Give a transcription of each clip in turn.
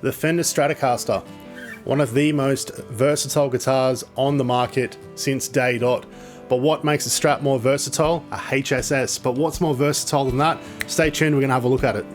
the Fender Stratocaster, one of the most versatile guitars on the market since day dot. But what makes a Strat more versatile? A HSS. But what's more versatile than that? Stay tuned, we're gonna have a look at it.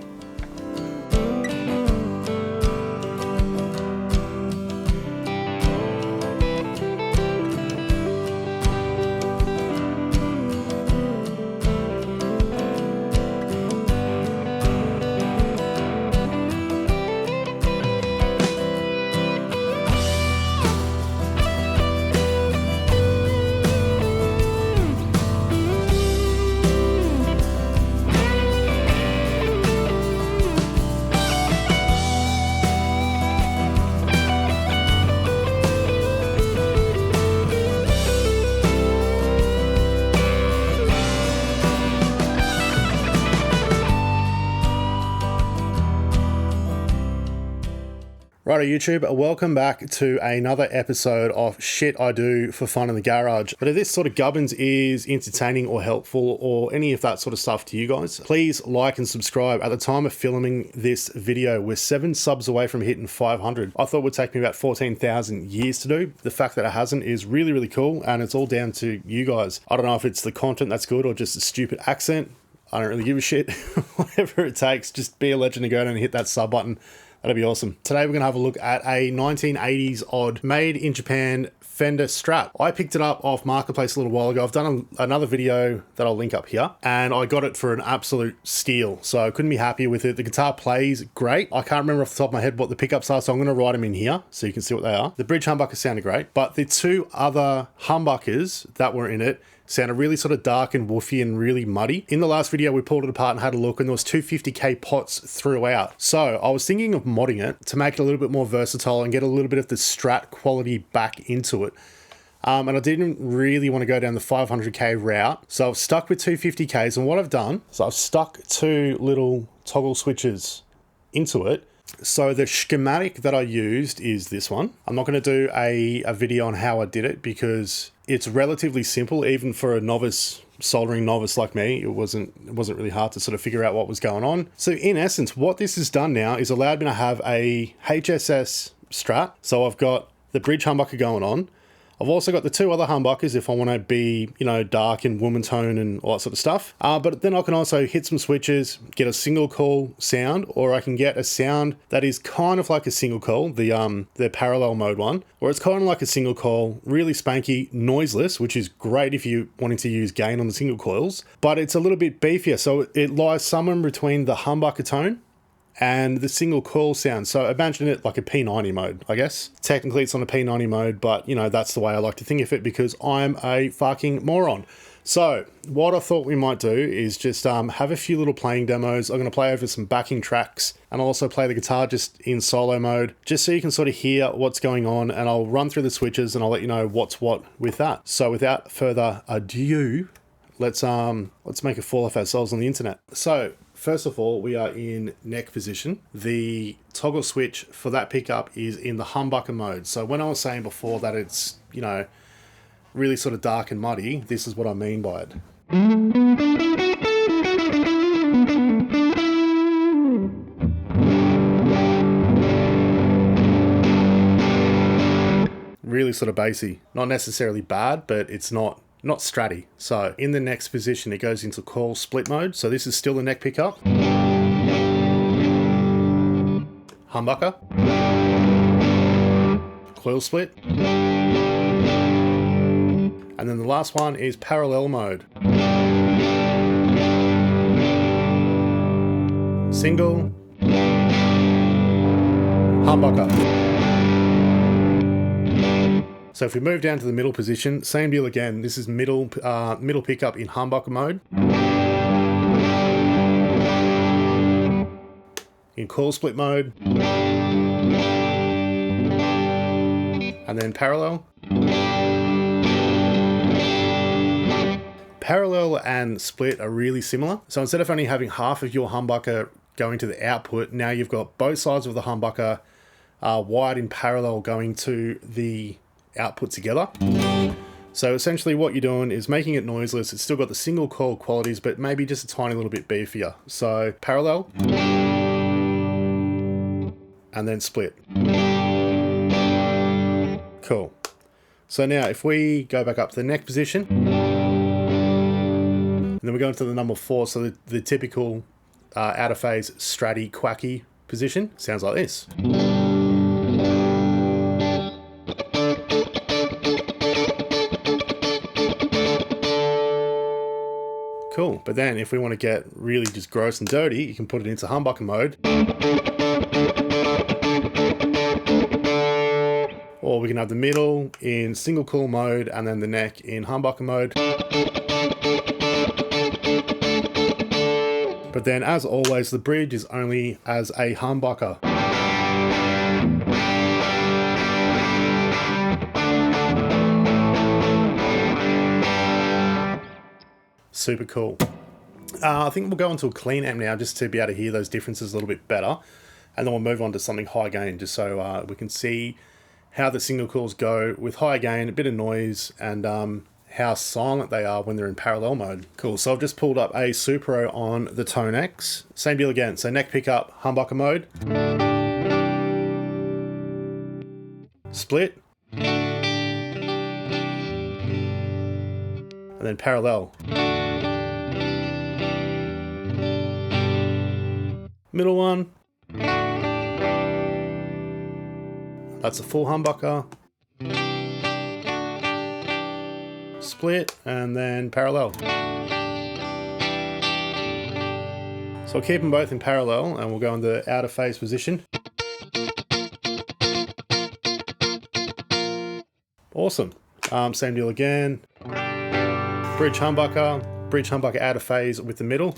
Righto YouTube, welcome back to another episode of Shit I Do for Fun in the Garage. But if this sort of gubbins is entertaining or helpful or any of that sort of stuff to you guys, please like and subscribe. At the time of filming this video, we're 7 subs away from hitting 500. I thought it would take me about 14,000 years to do. The fact that it hasn't is really, really cool, and it's all down to you guys. I don't know if it's the content that's good or just a stupid accent. I don't really give a shit. Whatever it takes, just be a legend and go down and hit that sub button. That'd be awesome. Today we're going to have a look at a 1980s odd made in Japan Fender Strat. I picked it up off Marketplace a little while ago. I've done another video that I'll link up here, and I got it for an absolute steal. So I couldn't be happier with it. The guitar plays great. I can't remember off the top of my head what the pickups are, so I'm going to write them in here so you can see what they are. The bridge humbuckers sounded great, but the 2 other humbuckers that were in it sounded really sort of dark and woofy and really muddy. In the last video, we pulled it apart and had a look, and there was 250k pots throughout. So I was thinking of modding it to make it a little bit more versatile and get a little bit of the Strat quality back into it. And I didn't really want to go down the 500k route. So I've stuck with 250ks, and what I've done is I've stuck 2 little toggle switches into it. So the schematic that I used is this one. I'm not going to do a video on how I did it because it's relatively simple, even for a novice, soldering novice like me. It wasn't really hard to sort of figure out what was going on. So in essence, what this has done now is allowed me to have a HSS Strat. So I've got the bridge humbucker going on. I've also got the 2 other humbuckers if I want to be, you know, dark and woman tone and all that sort of stuff. But then I can also hit some switches, get a single coil sound, or I can get a sound that is kind of like a single coil, the parallel mode one, or it's kind of like a single coil, really spanky, noiseless, which is great if you're wanting to use gain on the single coils, but it's a little bit beefier. So it lies somewhere between the humbucker tone and the single coil sound. So imagine it like a P90 mode, I guess. Technically it's on a P90 mode, but you know, that's the way I like to think of it because I'm a fucking moron. So what I thought we might do is just have a few little playing demos. I'm going to play over some backing tracks and I'll also play the guitar just in solo mode, just so you can sort of hear what's going on, and I'll run through the switches and I'll let you know what's what with that. So without further ado, let's make a fool of ourselves on the internet. So first of all, we are in neck position. The toggle switch for that pickup is in the humbucker mode. So when I was saying before that it's, you know, really sort of dark and muddy, this is what I mean by it. Really sort of bassy. Not necessarily bad, but it's not stratty. So in the next position, it goes into coil split mode. So this is still the neck pickup. Humbucker. Coil split. And then the last one is parallel mode. Single. Humbucker. So if we move down to the middle position, same deal again. This is middle pickup in humbucker mode. In coil split mode. And then parallel. Parallel and split are really similar. So instead of only having half of your humbucker going to the output, now you've got both sides of the humbucker wired in parallel going to the output together. So essentially what you're doing is making it noiseless. It's still got the single coil qualities, but maybe just a tiny little bit beefier. So parallel. and then split. Cool. So now if we go back up to the neck position, and then we go into the number 4, so the typical out of phase stratty quacky position sounds like this. Cool, but then if we want to get really just gross and dirty, you can put it into humbucker mode. Or we can have the middle in single coil mode and then the neck in humbucker mode. But then as always, the bridge is only as a humbucker. Super cool. I think we'll go into a clean amp now just to be able to hear those differences a little bit better. And then we'll move on to something high gain just so we can see how the single coils go with high gain, a bit of noise, and how silent they are when they're in parallel mode. Cool, so I've just pulled up a Supro on the Tone X. Same deal again, so neck pickup, humbucker mode. Split. And then parallel. Middle one. That's a full humbucker. Split and then parallel. So I'll keep them both in parallel and we'll go in the out of phase position. Awesome. Same deal again. Bridge humbucker out of phase with the middle.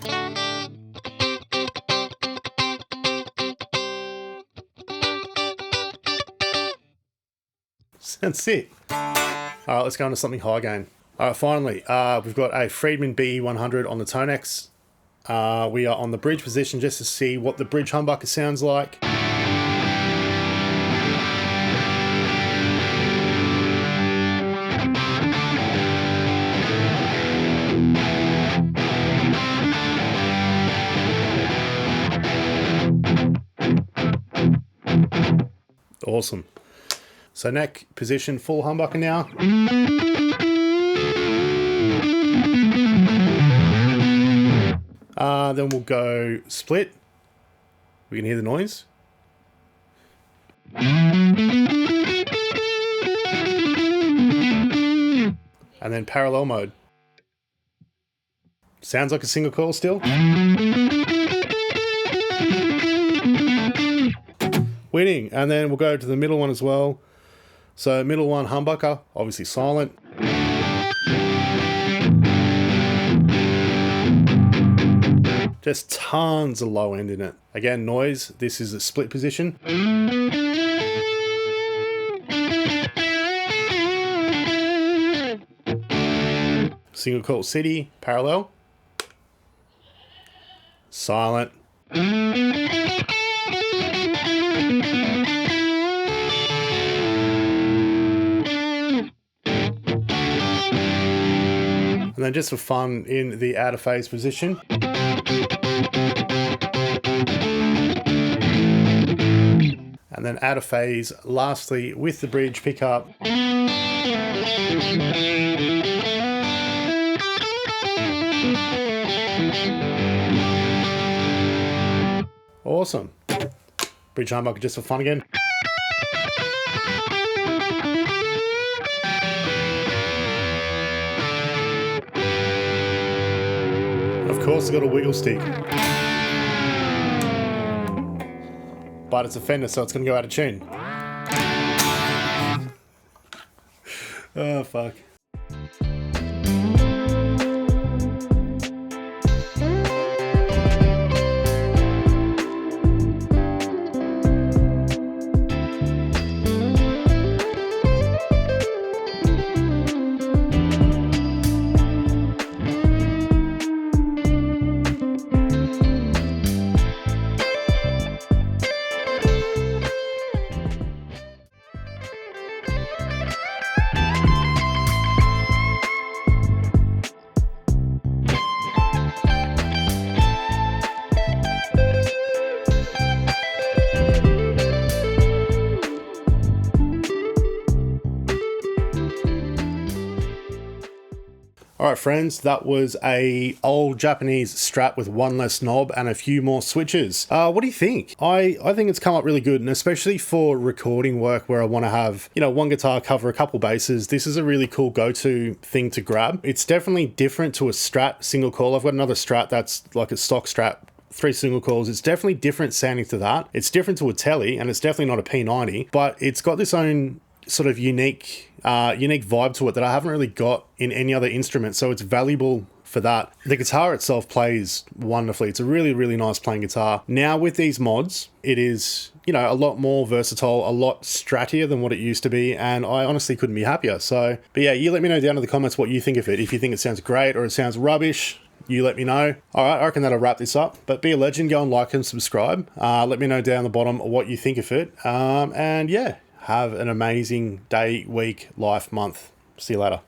Sounds sick. Alright, let's go into something high gain. Alright, finally, we've got a Friedman BE100 on the Tone X. We are on the bridge position just to see what the bridge humbucker sounds like. Awesome. So neck position, full humbucker now. Then we'll go split. We can hear the noise. And then parallel mode. Sounds like a single coil still. Winning. And then we'll go to the middle one as well. So middle one, humbucker, obviously silent. Just tons of low end in it. Again, noise. This is a split position. Single coil city, parallel. Silent. And then just for fun, in the out of phase position. And then out of phase, lastly, with the bridge pickup. Awesome. Bridge humbucker just for fun again. Of course, it's got a wiggle stick. But it's a Fender, so it's going to go out of tune. Oh, fuck. All right, friends, that was a old Japanese Strat with one less knob and a few more switches. What do you think? I think it's come up really good, and especially for recording work where I want to have, you know, one guitar cover a couple bases, this is a really cool go-to thing to grab. It's definitely different to a Strat single coil. I've got another Strat that's like a stock Strat, 3 single coils. It's definitely different sounding to that. It's different to a Tele, and it's definitely not a P90, but it's got this own sort of unique vibe to it that I haven't really got in any other instrument, so it's valuable for that. The guitar itself plays wonderfully. It's a really, really nice playing guitar. Now with these mods, it is, you know, a lot more versatile, a lot strattier than what it used to be, and I honestly couldn't be happier. So, but yeah, you let me know down in the comments what you think of it. If you think it sounds great or it sounds rubbish, you let me know. All right, I reckon that'll wrap this up. But be a legend, go and like and subscribe. Let me know down the bottom what you think of it. And yeah, have an amazing day, week, life, month. See you later.